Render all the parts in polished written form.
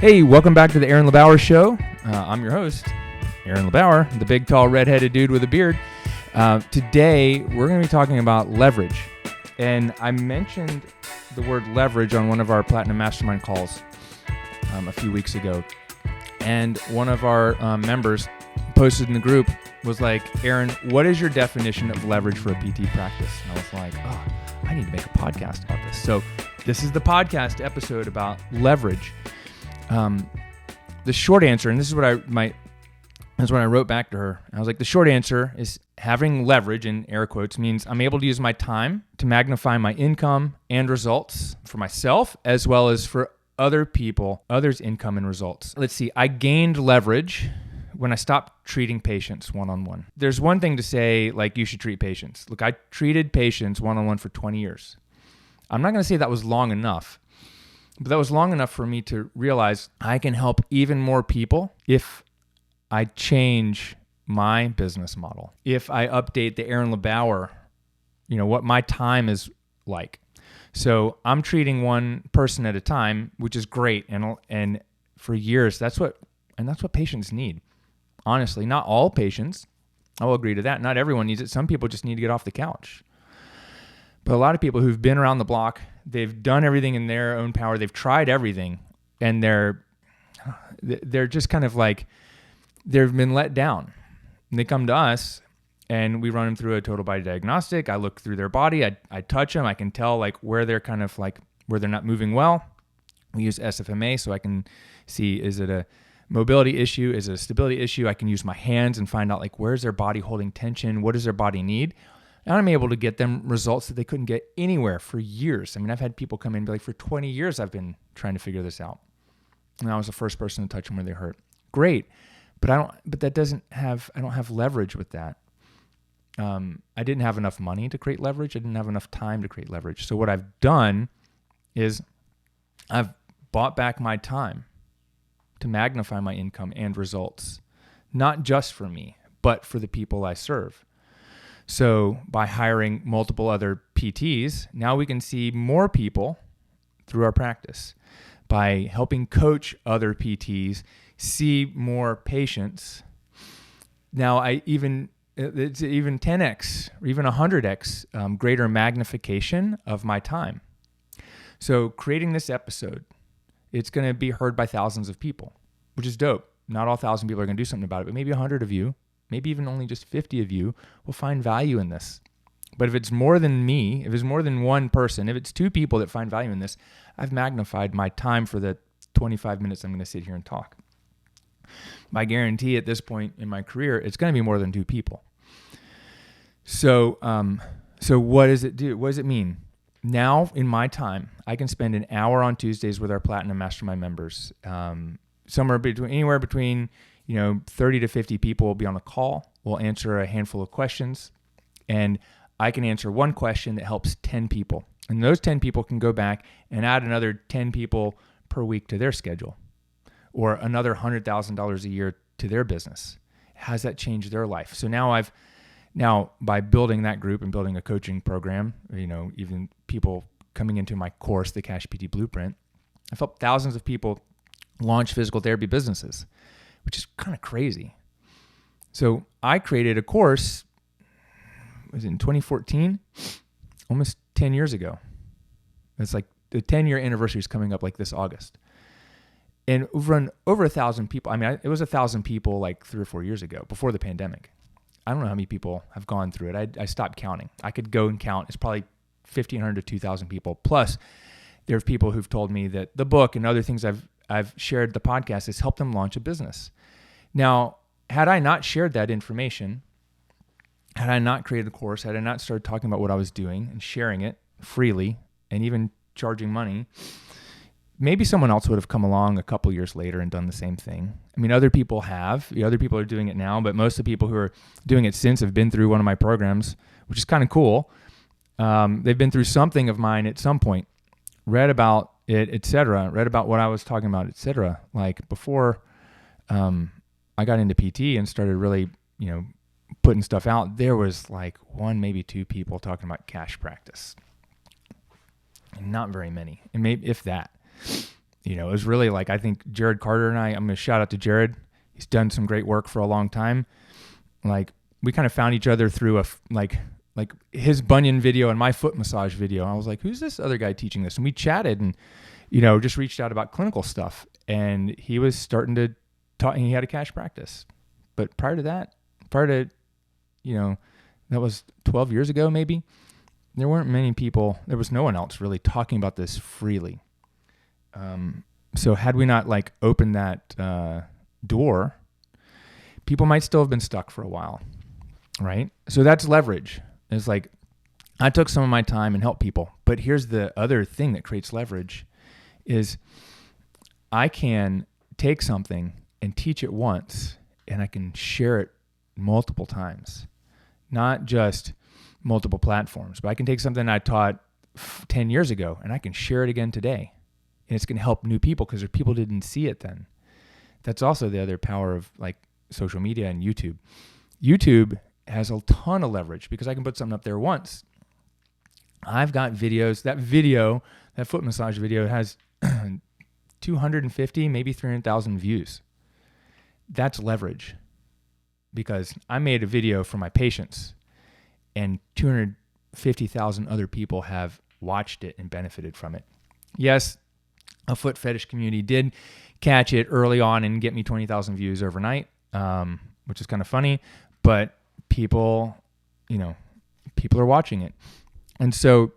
Hey, welcome back to the LeBauer Show. I'm your host, LeBauer, the big, tall, redheaded dude with a beard. Today, we're going to be talking about leverage. And I mentioned the word leverage on one of our Platinum Mastermind calls a few weeks ago. And one of our members posted in the group was like, Aaron, what is your definition of leverage for a PT practice? And I was like, oh, I need to make a podcast about this. So this is the podcast episode about leverage. The short answer, and this is what I wrote back to her. I was like, the short answer is having leverage, in air quotes, means I'm able to use my time to magnify my income and results for myself, as well as for other people, others' income and results. Let's see, I gained leverage when I stopped treating patients one-on-one. There's one thing to say, like, you should treat patients. Look, I treated patients one-on-one for 20 years. I'm not going to say that was long enough. But that was long enough for me to realize I can help even more people if I change my business model. If I update the Aaron LeBauer, what my time is like. So I'm treating one person at a time, which is great. And for years, that's what patients need. Honestly, not all patients. I will agree to that. Not everyone needs it. Some people just need to get off the couch. But a lot of people who've been around the block, they've done everything in their own power. They've tried everything, and they're just kind of like, they've been let down. And they come to us, and we run them through a total body diagnostic. I look through their body. I touch them. I can tell like where they're kind of like where they're not moving well. We use SFMA, so I can see, is it a mobility issue? Is it a stability issue? I can use my hands and find out like where's their body holding tension? What does their body need? And I'm able to get them results that they couldn't get anywhere for years. I mean, I've had people come in and be like, for 20 years, I've been trying to figure this out. And I was the first person to touch them where they hurt. Great. But I don't have leverage with that. I didn't have enough money to create leverage. I didn't have enough time to create leverage. So what I've done is I've bought back my time to magnify my income and results, not just for me, but for the people I serve. So by hiring multiple other PTs, now we can see more people through our practice. By helping coach other PTs see more patients, now it's even 10x or even 100x greater magnification of my time. So creating this episode, it's going to be heard by thousands of people, which is dope. Not all 1,000 people are going to do something about it, but maybe 100 of you, maybe even only just 50 of you will find value in this. But if it's more than me, if it's more than one person, if it's two people that find value in this, I've magnified my time for the 25 minutes I'm going to sit here and talk. I guarantee at this point in my career, it's going to be more than two people. So what does it do? What does it mean? Now in my time, I can spend an hour on Tuesdays with our Platinum Mastermind members. Anywhere between 30 to 50 people will be on a call. We'll answer a handful of questions, and I can answer one question that helps 10 people. And those 10 people can go back and add another 10 people per week to their schedule, or another $100,000 a year to their business. How does that change their life? So now by building that group and building a coaching program, even people coming into my course, the Cash PT Blueprint, I've helped thousands of people launch physical therapy businesses, which is kind of crazy. So I created a course, was it in 2014? Almost 10 years ago. It's like the 10-year anniversary is coming up like this August. And over 1,000 people. I mean, it was 1,000 people like 3 or 4 years ago, before the pandemic. I don't know how many people have gone through it. I stopped counting. I could go and count. It's probably 1,500 to 2,000 people. Plus, there are people who've told me that the book and other things I've shared, the podcast, has helped them launch a business. Now, had I not shared that information, had I not created a course, had I not started talking about what I was doing and sharing it freely and even charging money, maybe someone else would have come along a couple years later and done the same thing. I mean, other people have. Other people are doing it now, but most of the people who are doing it since have been through one of my programs, which is kind of cool. They've been through something of mine at some point, read about it, etc., read about what I was talking about, etc. Like before I got into PT and started really, putting stuff out, there was like one, maybe two people talking about cash practice. Not very many, and maybe if that. It was really like, I think Jared Carter and I'm going to shout out to Jared. He's done some great work for a long time. Like, we kind of found each other through like his bunion video and my foot massage video. I was like, who's this other guy teaching this? And we chatted and, just reached out about clinical stuff. And he was starting to talk, and he had a cash practice. But prior to, that was 12 years ago, maybe, there weren't many people, there was no one else really talking about this freely. So had we not like opened that door, people might still have been stuck for a while, right? So that's leverage. It's like, I took some of my time and helped people. But here's the other thing that creates leverage is I can take something and teach it once, and I can share it multiple times, not just multiple platforms, but I can take something I taught 10 years ago and I can share it again today. And it's going to help new people because people didn't see it then. That's also the other power of like social media and YouTube. YouTube has a ton of leverage because I can put something up there once. I've got videos. That foot massage video has 250, maybe 300,000 views. That's leverage because I made a video for my patients and 250,000 other people have watched it and benefited from it. Yes, a foot fetish community did catch it early on and get me 20,000 views overnight, which is kind of funny, but people are watching it. And so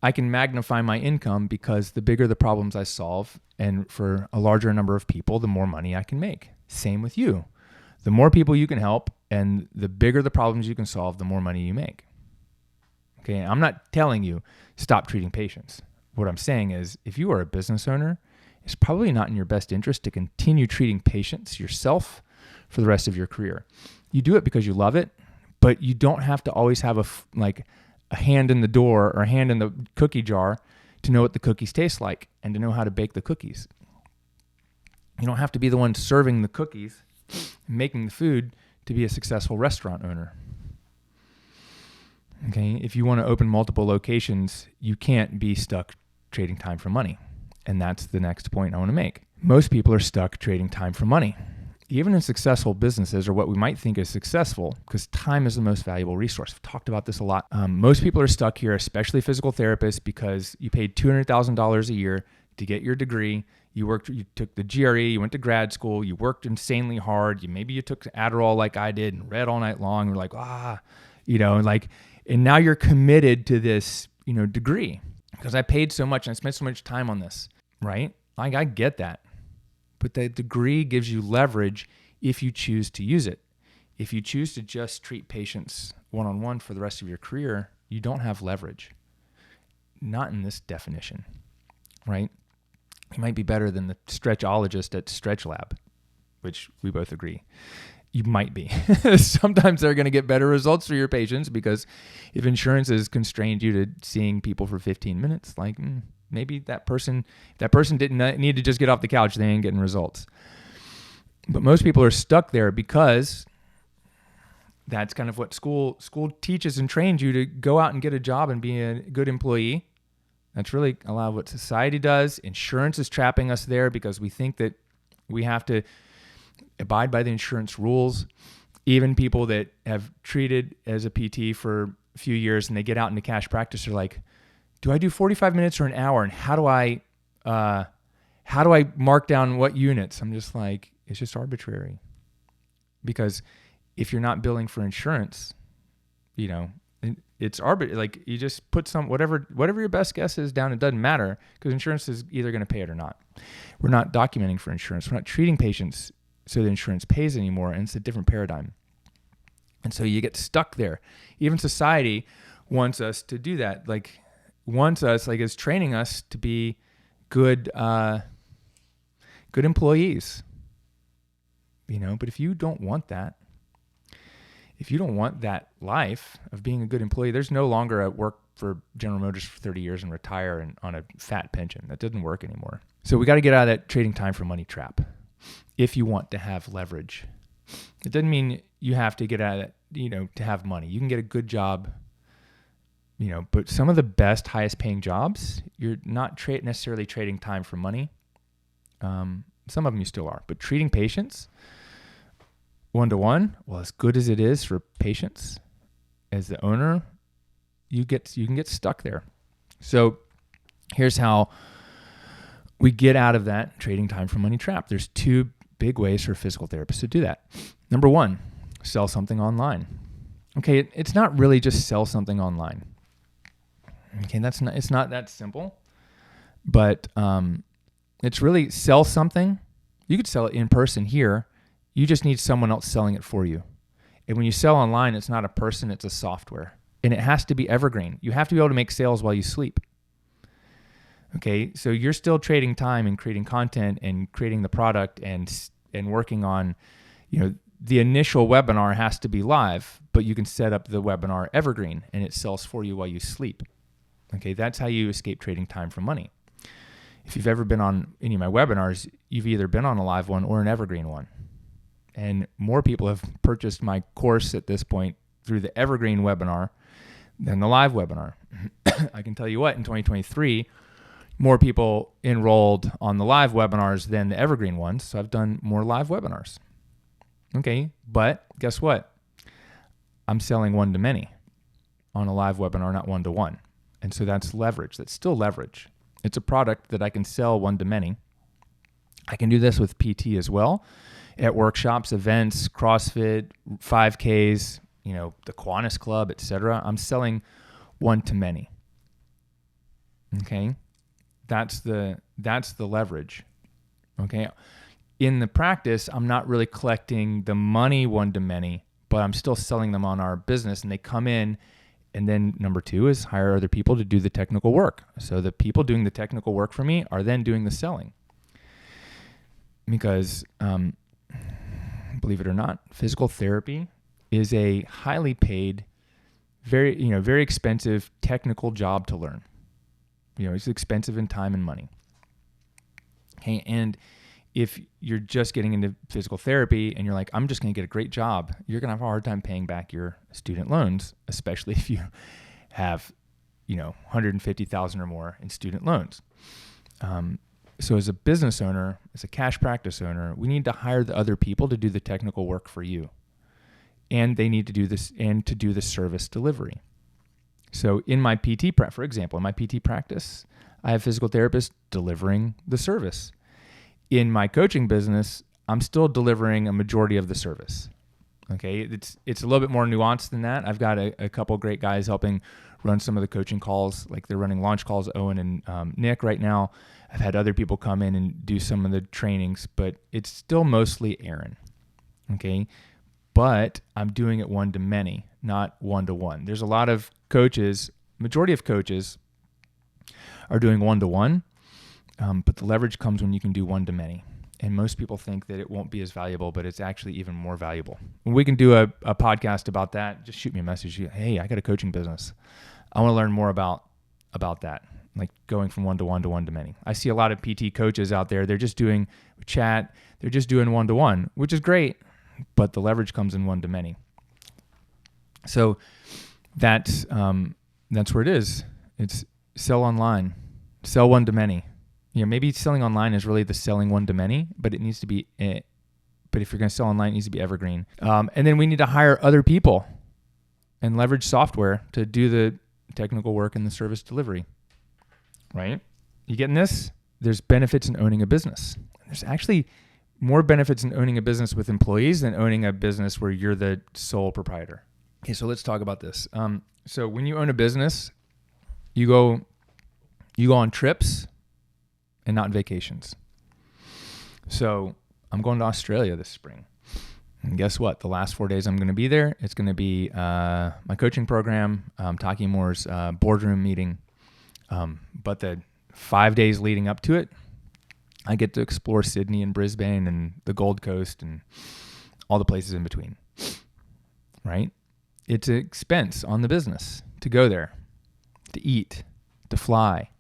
I can magnify my income because the bigger the problems I solve, and for a larger number of people, the more money I can make. Same with you. The more people you can help and the bigger the problems you can solve, the more money you make. Okay, I'm not telling you stop treating patients. What I'm saying is if you are a business owner, it's probably not in your best interest to continue treating patients yourself for the rest of your career. You do it because you love it, but you don't have to always have a hand in the door or a hand in the cookie jar to know what the cookies taste like and to know how to bake the cookies. You don't have to be the one serving the cookies, making the food to be a successful restaurant owner. Okay, if you want to open multiple locations, you can't be stuck trading time for money. And that's the next point I want to make. Most people are stuck trading time for money. Even in successful businesses, or what we might think is successful, because time is the most valuable resource. I've talked about this a lot. Most people are stuck here, especially physical therapists, because you paid $200,000 a year to get your degree. You took the GRE, you went to grad school, you worked insanely hard. Maybe you took Adderall like I did and read all night long. You're like, and now you're committed to this, degree because I paid so much and I spent so much time on this, right? Like, I get that. But the degree gives you leverage if you choose to use it. If you choose to just treat patients one-on-one for the rest of your career, you don't have leverage. Not in this definition, right? You might be better than the stretchologist at Stretch Lab, which we both agree. You might be. Sometimes they're going to get better results for your patients because if insurance has constrained you to seeing people for 15 minutes, maybe that person didn't need to just get off the couch. They ain't getting results. But most people are stuck there because that's kind of what school teaches and trains you to go out and get a job and be a good employee. That's really a lot of what society does. Insurance is trapping us there because we think that we have to abide by the insurance rules. Even people that have treated as a PT for a few years and they get out into cash practice are like, do I do 45 minutes or an hour? And how do I mark down what units? I'm just like, it's just arbitrary. Because if you're not billing for insurance, it's arbitrary. Like, you just put whatever your best guess is down. It doesn't matter because insurance is either going to pay it or not. We're not documenting for insurance. We're not treating patients so the insurance pays anymore, and it's a different paradigm. And so you get stuck there. Even society wants us to do that. Is training us to be good employees. But if you don't want that, life of being a good employee, there's no longer a work for General Motors for 30 years and retire on a fat pension. That doesn't work anymore. So we got to get out of that trading time for money trap if you want to have leverage. It doesn't mean you have to get out of it, to have money. You can get a good job But some of the best, highest paying jobs, you're not necessarily trading time for money. Some of them you still are, but treating patients one-to-one, well, as good as it is for patients, as the owner, you can get stuck there. So here's how we get out of that trading time for money trap. There's two big ways for physical therapists to do that. Number one, sell something online. Okay, it's not really just sell something online. Okay, it's not that simple, but it's really sell something. You could sell it in person here. You just need someone else selling it for you. And when you sell online, it's not a person, it's a software. And it has to be evergreen. You have to be able to make sales while you sleep. Okay, so you're still trading time and creating content and creating the product and working on, the initial webinar has to be live, but you can set up the webinar evergreen and it sells for you while you sleep. Okay, that's how you escape trading time for money. If you've ever been on any of my webinars, you've either been on a live one or an evergreen one. And more people have purchased my course at this point through the evergreen webinar than the live webinar. I can tell you what, in 2023, more people enrolled on the live webinars than the evergreen ones. So I've done more live webinars. Okay, but guess what? I'm selling one-to-many on a live webinar, not one-to-one. And so that's leverage. That's still leverage. It's a product that I can sell one-to-many. I can do this with PT as well, at workshops, events, CrossFit, 5Ks, the Kiwanis Club, etc. I'm selling one-to-many. Okay, that's the leverage. Okay, in the practice, I'm not really collecting the money one-to-many, but I'm still selling them on our business, and they come in. And then number two is hire other people to do the technical work. So the people doing the technical work for me are then doing the selling. Because believe it or not, physical therapy is a highly paid, very expensive technical job to learn. It's expensive in time and money. Okay, and if you're just getting into physical therapy and you're like, I'm just going to get a great job, you're going to have a hard time paying back your student loans, especially if you have, $150,000 or more in student loans. So as a business owner, as a cash practice owner, we need to hire the other people to do the technical work for you. And they need to do this and to do the service delivery. So in my PT for example, in my PT practice, I have physical therapists delivering the service. In my coaching business, I'm still delivering a majority of the service. Okay, it's a little bit more nuanced than that. I've got a couple great guys helping run some of the coaching calls, like they're running launch calls, Owen and Nick right now. I've had other people come in and do some of the trainings, but it's still mostly Aaron. Okay, but I'm doing it one-to-many, not one-to-one. There's a lot of coaches, majority of coaches are doing one-to-one. But the leverage comes when you can do one-to-many. And most people think that it won't be as valuable, but it's actually even more valuable. We can do a podcast about that. Just shoot me a message. Hey, I got a coaching business. I want to learn more about that, like going from one-to-one to one-to-many. I see a lot of PT coaches out there. They're just doing chat. They're just doing one-to-one, which is great, but the leverage comes in one-to-many. So that's where it is. It's sell online, sell one-to-many. Maybe selling online is really the selling one-to-many, but it needs to be, but if you're going to sell online, it needs to be evergreen. And then we need to hire other people and leverage software to do the technical work and the service delivery, right? You getting this? There's benefits in owning a business. There's actually more benefits in owning a business with employees than owning a business where you're the sole proprietor. Okay, so let's talk about this. So when you own a business, you go on trips and not vacations. So I'm going to Australia this spring. And guess what? The last 4 days I'm going to be there. It's going to be my coaching program, Talking More's boardroom meeting. But the 5 days leading up to it, I get to explore Sydney and Brisbane and the Gold Coast and all the places in between, right? It's an expense on the business to go there, to eat, to fly,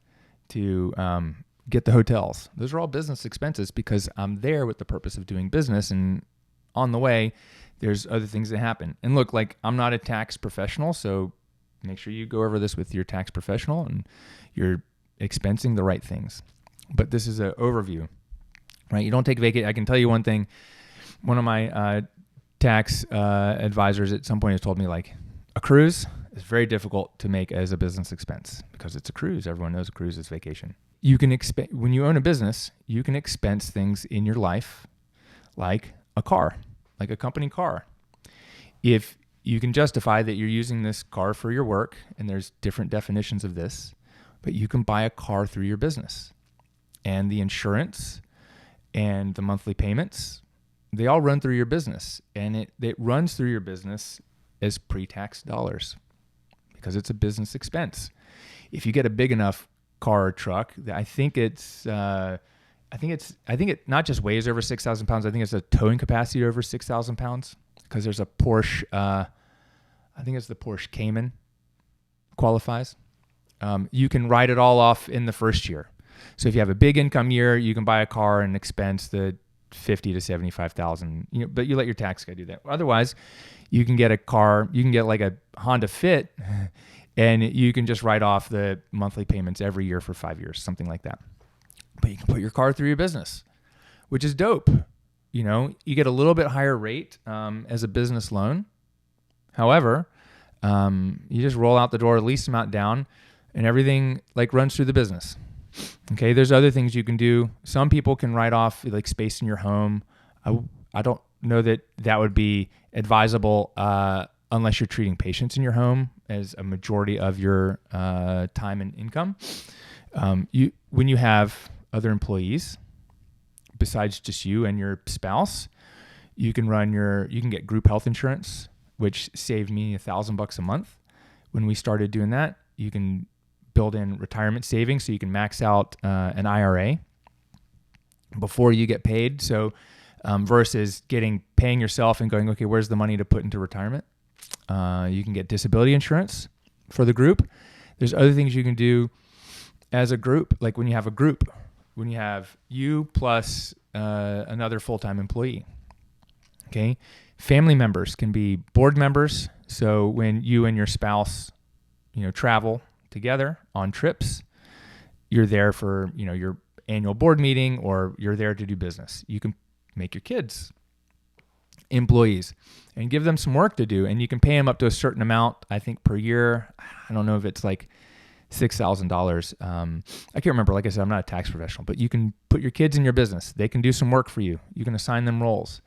to get the hotels. Those are all business expenses because I'm there with the purpose of doing business, and on the way, there's other things that happen. And look, like I'm not a tax professional, so make sure you go over this with your tax professional and you're expensing the right things. But this is an overview, right? You don't take vacation. I can tell you one thing. One of my tax advisors at some point has told me, like, a cruise is very difficult to make as a business expense because it's a cruise. Everyone knows a cruise is vacation. You can when you own a business, you can expense things in your life like a car, like a company car. If you can justify that you're using this car for your work, and there's different definitions of this, but you can buy a car through your business. And the insurance and the monthly payments, they all run through your business. And it runs through your business as pre-tax dollars because it's a business expense. If you get a big enough car or truck, I think it not just weighs over 6,000 pounds. I think it's a towing capacity over 6,000 pounds because there's a Porsche. I think it's the Porsche Cayman qualifies. You can write it all off in the first year. So if you have a big income year, you can buy a car and expense the 50 to 75,000. But you let your tax guy do that. Otherwise, you can get a car. You can get like a Honda Fit, and you can just write off the monthly payments every year for 5 years, something like that. But you can put your car through your business, which is dope. You get a little bit higher rate as a business loan. However, you just roll out the door, least amount down, and everything like runs through the business. Okay, there's other things you can do. Some people can write off like space in your home. I don't know that would be advisable unless you're treating patients in your home as a majority of your time and income. When you have other employees besides just you and your spouse, you can get group health insurance, which saved me $1,000 a month. When we started doing that, you can build in retirement savings so you can max out an IRA before you get paid. So versus paying yourself and going, okay, where's the money to put into retirement? You can get disability insurance for the group. There's other things you can do as a group, like when you have a group, when you have you plus another full-time employee. Okay. Family members can be board members. So when you and your spouse, travel together on trips, you're there for, your annual board meeting, or you're there to do business. You can make your kids employees and give them some work to do. And you can pay them up to a certain amount, I think, per year. I don't know if it's like $6,000. I can't remember. Like I said, I'm not a tax professional, but you can put your kids in your business. They can do some work for you. You can assign them roles,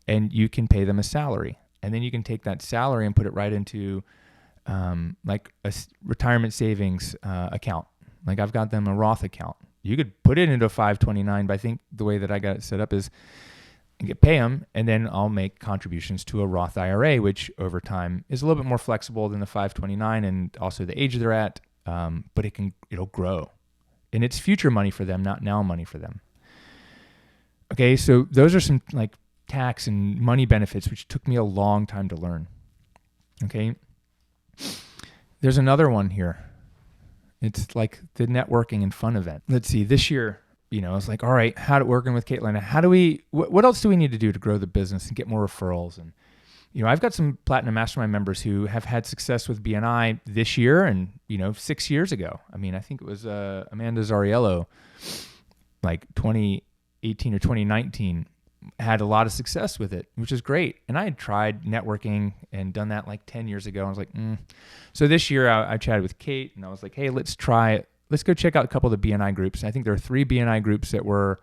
and you can pay them a salary. And then you can take that salary and put it right into like a retirement savings account. Like I've got them a Roth account. You could put it into a 529, but I think the way that I got it set up is pay them, and then I'll make contributions to a Roth IRA, which over time is a little bit more flexible than the 529 and also the age they're at. But it'll grow, and it's future money for them, not now money for them. Okay. So those are some like tax and money benefits, which took me a long time to learn. Okay. There's another one here. It's like the networking and fun event. Let's see, this year, it's like, all right, working with Caitlin, what else do we need to do to grow the business and get more referrals? And, I've got some Platinum Mastermind members who have had success with BNI this year and, 6 years ago. I mean, I think it was Amanda Zariello, like 2018 or 2019, had a lot of success with it, which is great. And I had tried networking and done that like 10 years ago. I was like, So this year I chatted with Kate and I was like, hey, let's go check out a couple of the BNI groups. And I think there are 3 BNI groups that were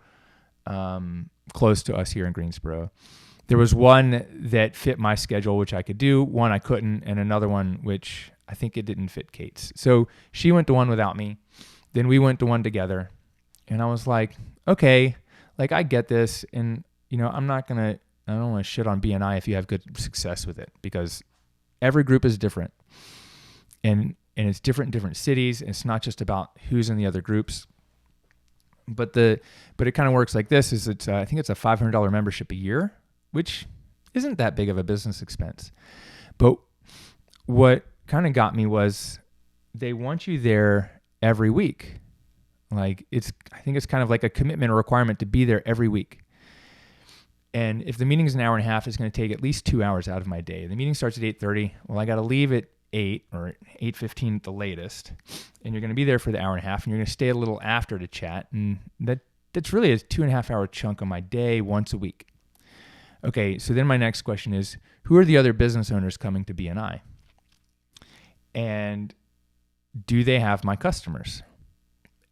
close to us here in Greensboro. There was one that fit my schedule, which I could do, one I couldn't, and another one which I think it didn't fit Kate's. So she went to one without me. Then we went to one together. And I was like, okay, like I get this. And, I don't want to shit on BNI if you have good success with it, because every group is different. And it's different in different cities. And it's not just about who's in the other groups. But it kind of works like this: I think it's a $500 membership a year, which isn't that big of a business expense. But what kind of got me was they want you there every week. Like I think it's kind of like a commitment or requirement to be there every week. And if the meeting is an hour and a half, it's going to take at least 2 hours out of my day. The meeting starts at 8:30. Well, I got to leave at 8 or 8:15 at the latest, and you're going to be there for the hour and a half, and you're going to stay a little after to chat, and that's really a 2.5 hour chunk of my day once a week. Okay, so then my next question is, who are the other business owners coming to BNI? And do they have my customers?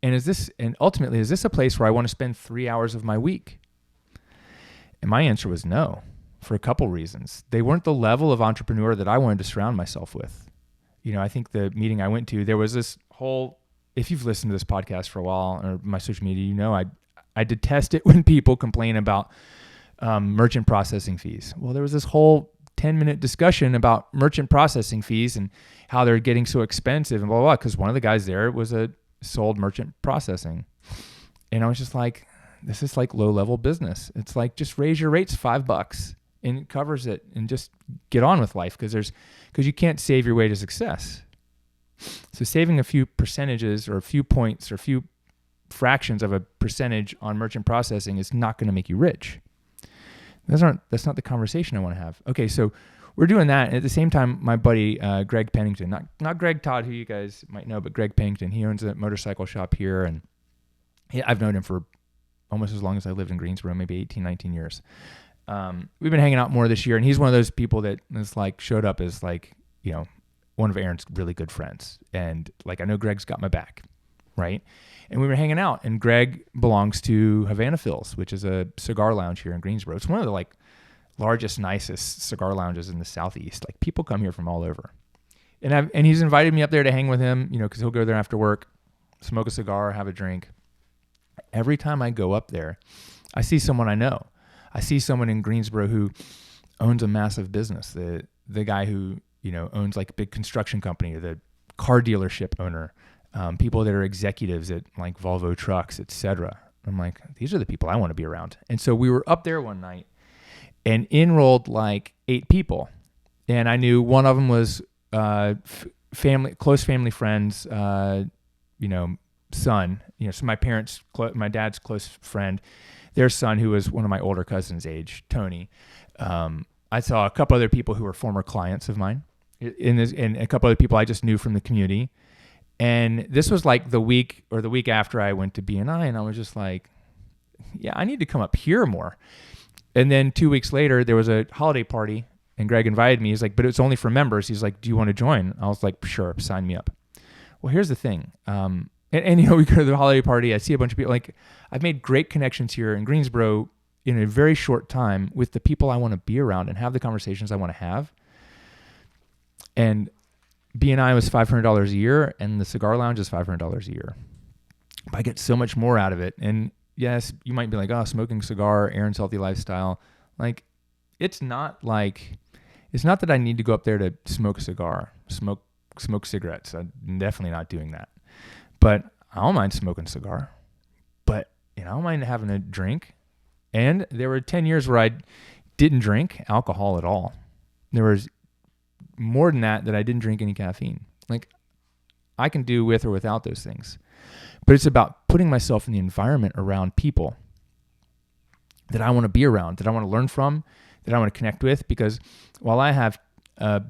And ultimately, is this a place where I want to spend 3 hours of my week? And my answer was no, for a couple reasons. They weren't the level of entrepreneur that I wanted to surround myself with. I think the meeting I went to, there was this whole, if you've listened to this podcast for a while or my social media, I detest it when people complain about merchant processing fees. Well, there was this whole 10-minute discussion about merchant processing fees and how they're getting so expensive and blah, blah, blah, because one of the guys there sold merchant processing. And I was just like, this is like low-level business. It's like, just raise your rates $5 and it covers it, and just get on with life, because you can't save your way to success. So saving a few percentages or a few points or a few fractions of a percentage on merchant processing is not going to make you rich. That's not the conversation I want to have. Okay, so we're doing that. And at the same time, my buddy, Greg Pennington, not Greg Todd, who you guys might know, but Greg Pennington, he owns a motorcycle shop here. And I've known him for almost as long as I lived in Greensboro, maybe 18, 19 years. We've been hanging out more this year. And he's one of those people that is like, showed up as like, one of Aaron's really good friends. And like, I know Greg's got my back, right? And we were hanging out, and Greg belongs to Havana Phil's, which is a cigar lounge here in Greensboro. It's one of the like largest, nicest cigar lounges in the Southeast. Like, people come here from all over. And he's invited me up there to hang with him, because he'll go there after work, smoke a cigar, have a drink. Every time I go up there, I see someone I know. I see someone in Greensboro who owns a massive business. The guy who, owns like a big construction company, or the car dealership owner. People that are executives at like Volvo Trucks, etc. I'm like, these are the people I want to be around. And so we were up there one night and enrolled like 8 people. And I knew one of them was close family friends, son. So my dad's close friend, their son, who was one of my older cousins' age, Tony. I saw a couple other people who were former clients of mine, and a couple other people I just knew from the community. And this was like the week after I went to BNI, and I was just like, yeah, I need to come up here more. And then 2 weeks later, there was a holiday party, and Greg invited me. He's like, but it's only for members. He's like, do you want to join? I was like, sure, sign me up. Well, here's the thing. And we go to the holiday party. I see a bunch of people. Like, I've made great connections here in Greensboro in a very short time with the people I want to be around and have the conversations I want to have. And BNI was $500 a year, and the cigar lounge is $500 a year. But I get so much more out of it. And yes, you might be like, oh, smoking cigar, Aaron's healthy lifestyle. Like, it's not that I need to go up there to smoke a cigar, smoke cigarettes. I'm definitely not doing that. But I don't mind smoking a cigar. But I don't mind having a drink. And there were 10 years where I didn't drink alcohol at all. There was more than that I didn't drink any caffeine. Like, I can do with or without those things. But it's about putting myself in the environment around people that I want to be around, that I want to learn from, that I want to connect with. Because while I have a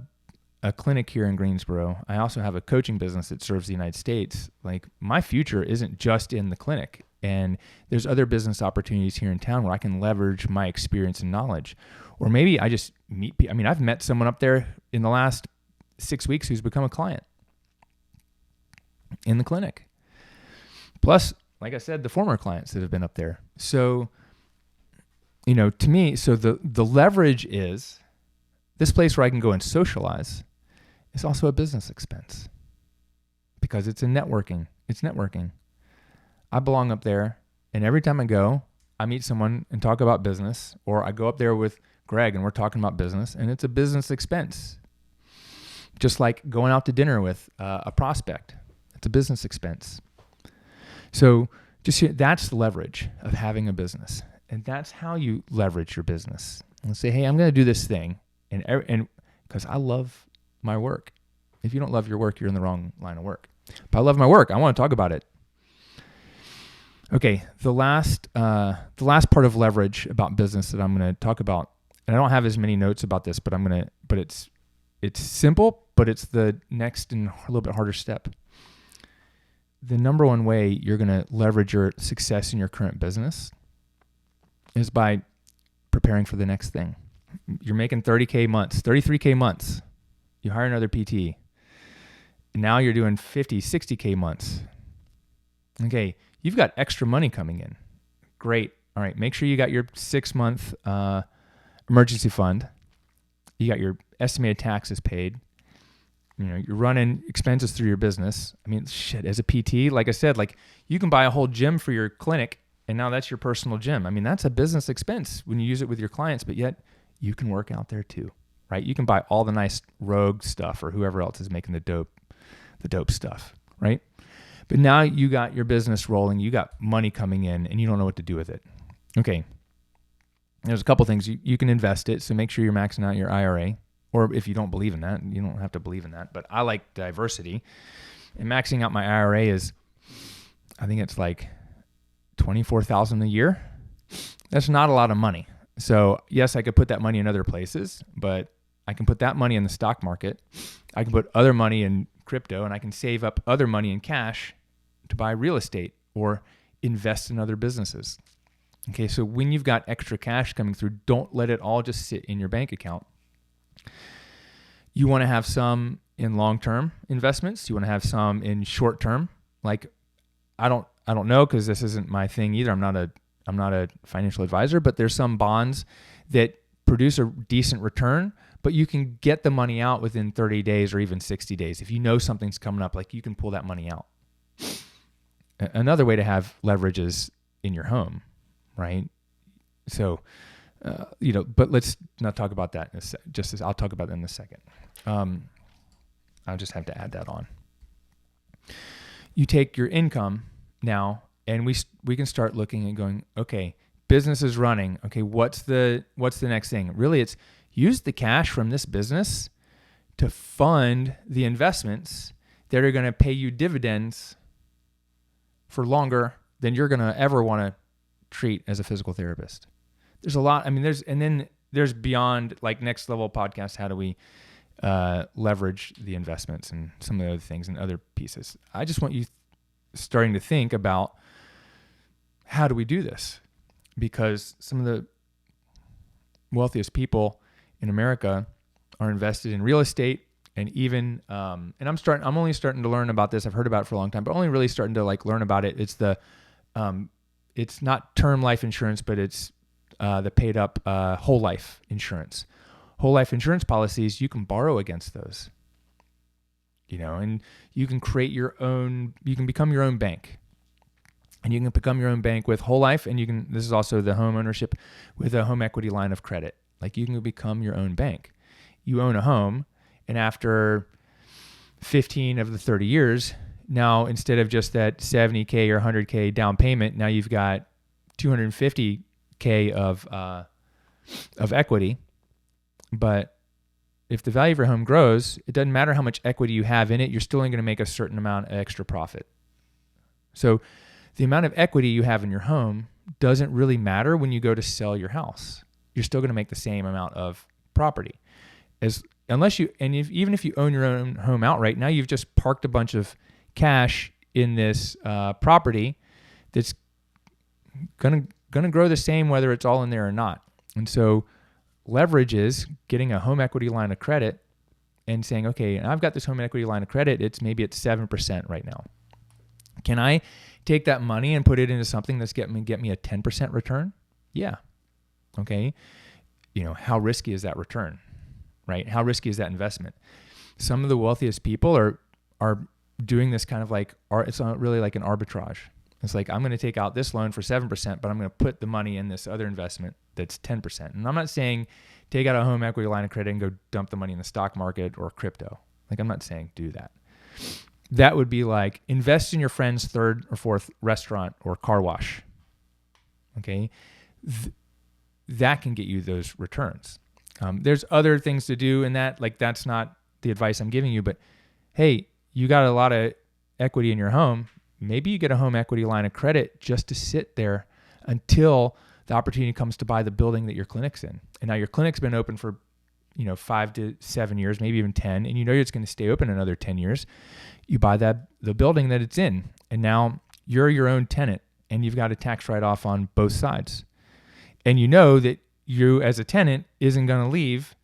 clinic here in Greensboro, I also have a coaching business that serves the United States. Like, my future isn't just in the clinic. And there's other business opportunities here in town where I can leverage my experience and knowledge. Or maybe I just meet people. I mean, I've met someone up there in the last 6 weeks who's become a client in the clinic. Plus, like I said, the former clients that have been up there. So, to me, so the leverage is this place where I can go and socialize is also a business expense because it's networking. I belong up there, and every time I go, I meet someone and talk about business, or I go up there with Greg and we're talking about business, and it's a business expense. Just like going out to dinner with a prospect. It's a business expense. So that's the leverage of having a business. And that's how you leverage your business. And say, hey, I'm going to do this thing. And because I love my work. If you don't love your work, you're in the wrong line of work. But I love my work. I want to talk about it. Okay, the last part of leverage about business that I'm going to talk about, and I don't have as many notes about this, but it's simple, but it's the next and a little bit harder step. The number one way you're going to leverage your success in your current business is by preparing for the next thing. You're making 30K months, 33K months. You hire another PT. Now you're doing 50, 60K months. Okay, you've got extra money coming in. Great. All right, make sure you got your 6-month emergency fund. You got your estimated taxes paid. You're running expenses through your business. I mean, shit, as a PT, like I said, like you can buy a whole gym for your clinic and now that's your personal gym. I mean, that's a business expense when you use it with your clients, but yet you can work out there too, right? You can buy all the nice Rogue stuff or whoever else is making the dope stuff, right? But now you got your business rolling, you got money coming in and you don't know what to do with it. Okay. There's a couple things. You can invest it. So make sure you're maxing out your IRA. Or if you don't believe in that, you don't have to believe in that. But I like diversity. And maxing out my IRA is, I think it's like $24,000 a year. That's not a lot of money. So yes, I could put that money in other places, but I can put that money in the stock market. I can put other money in crypto, and I can save up other money in cash to buy real estate or invest in other businesses. Okay, so when you've got extra cash coming through, don't let it all just sit in your bank account. You want to have some in long-term investments. You want to have some in short-term. Like I don't know because this isn't my thing either. I'm not a financial advisor, but there's some bonds that produce a decent return, but you can get the money out within 30 days or even 60 days. If you know something's coming up, like you can pull that money out. Another way to have leverage is in your home, right? So, but let's not talk about that. I'll talk about that in a second. I'll just have to add that on. You take your income now, and we can start looking and going, okay, business is running. Okay, what's the next thing? Really, it's use the cash from this business to fund the investments that are going to pay you dividends for longer than you're going to ever want to treat as a physical therapist. There's a lot. I mean, there's beyond like next level podcast. How do we leverage the investments and some of the other things and other pieces? I just want you starting to think about how do we do this? Because some of the wealthiest people in America are invested in real estate and even, and I'm only starting to learn about this. I've heard about it for a long time, but only really starting to like learn about it. It's it's not term life insurance, but it's the paid up whole life insurance. Whole life insurance policies, you can borrow against those, and you can create you can become your own bank. And you can become your own bank with whole life, and this is also the home ownership with a home equity line of credit. Like you can become your own bank. You own a home, and after 15 of the 30 years, now instead of just that 70K or 100K down payment, now you've got 250K of equity. But if the value of your home grows, it doesn't matter how much equity you have in it, you're still only going to make a certain amount of extra profit. So the amount of equity you have in your home doesn't really matter when you go to sell your house. You're still going to make the same amount of property. Even if you own your own home outright, now you've just parked a bunch of cash in this property that's going to grow the same whether it's all in there or not. And so leverage is getting a home equity line of credit and saying, okay, I've got this home equity line of credit. It's 7% right now. Can I take that money and put it into something that's get me a 10% return? Yeah. Okay. How risky is that return, right? How risky is that investment? Some of the wealthiest people are doing this kind of like, it's not really like an arbitrage. It's like, I'm going to take out this loan for 7%, but I'm going to put the money in this other investment that's 10%. And I'm not saying take out a home equity line of credit and go dump the money in the stock market or crypto. Like, I'm not saying do that. That would be like invest in your friend's third or fourth restaurant or car wash. Okay. That can get you those returns. There's other things to do in that. Like, that's not the advice I'm giving you, but hey, you got a lot of equity in your home. Maybe you get a home equity line of credit just to sit there until the opportunity comes to buy the building that your clinic's in. And now your clinic's been open for 5 to 7 years, maybe even 10, and it's going to stay open another 10 years, you buy the building that it's in, and now you're your own tenant, and you've got a tax write-off on both sides. And that you as a tenant isn't going to leave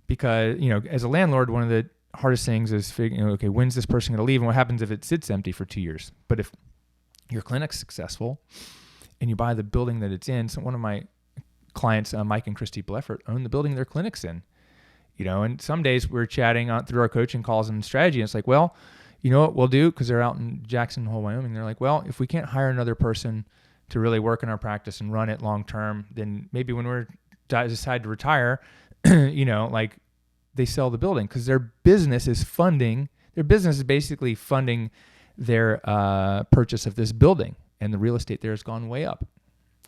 because, as a landlord, one of the hardest things is figuring, okay, when's this person going to leave, and what happens if it sits empty for 2 years? But if your clinic's successful and you buy the building that it's in, so one of my clients, Mike and Christy Bleffert, own the building their clinic's in, and some days we're chatting through our coaching calls and strategy, and it's like, well, you know what we'll do? Because they're out in Jackson Hole, Wyoming. They're like, well, if we can't hire another person to really work in our practice and run it long term, then maybe when we decide to retire, they sell the building, because their business is basically funding their purchase of this building, and the real estate there has gone way up.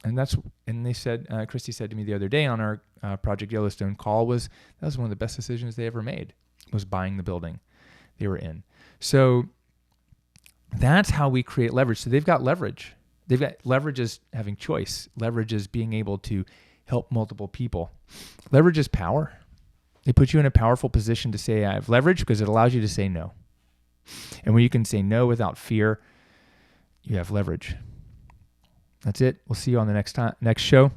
And they said, Christy said to me the other day on our Project Yellowstone call, that was one of the best decisions they ever made, was buying the building they were in. So that's how we create leverage. So they've got leverage. They've got leverage as having choice. Leverage is being able to help multiple people. Leverage is power. They put you in a powerful position to say, I have leverage, because it allows you to say no. And when you can say no without fear, you have leverage. That's it. We'll see you on the next show.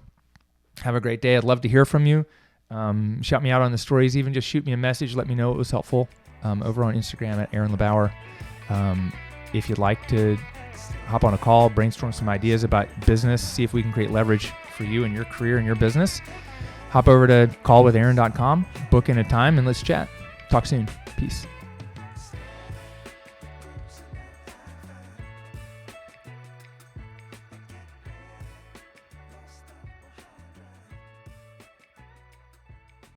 Have a great day. I'd love to hear from you. Shout me out on the stories. Even just shoot me a message. Let me know it was helpful over on Instagram at Aaron LeBauer. If you'd like to hop on a call, brainstorm some ideas about business, see if we can create leverage for you and your career and your business, hop over to callwithaaron.com, book in a time, and let's chat. Talk soon. Peace.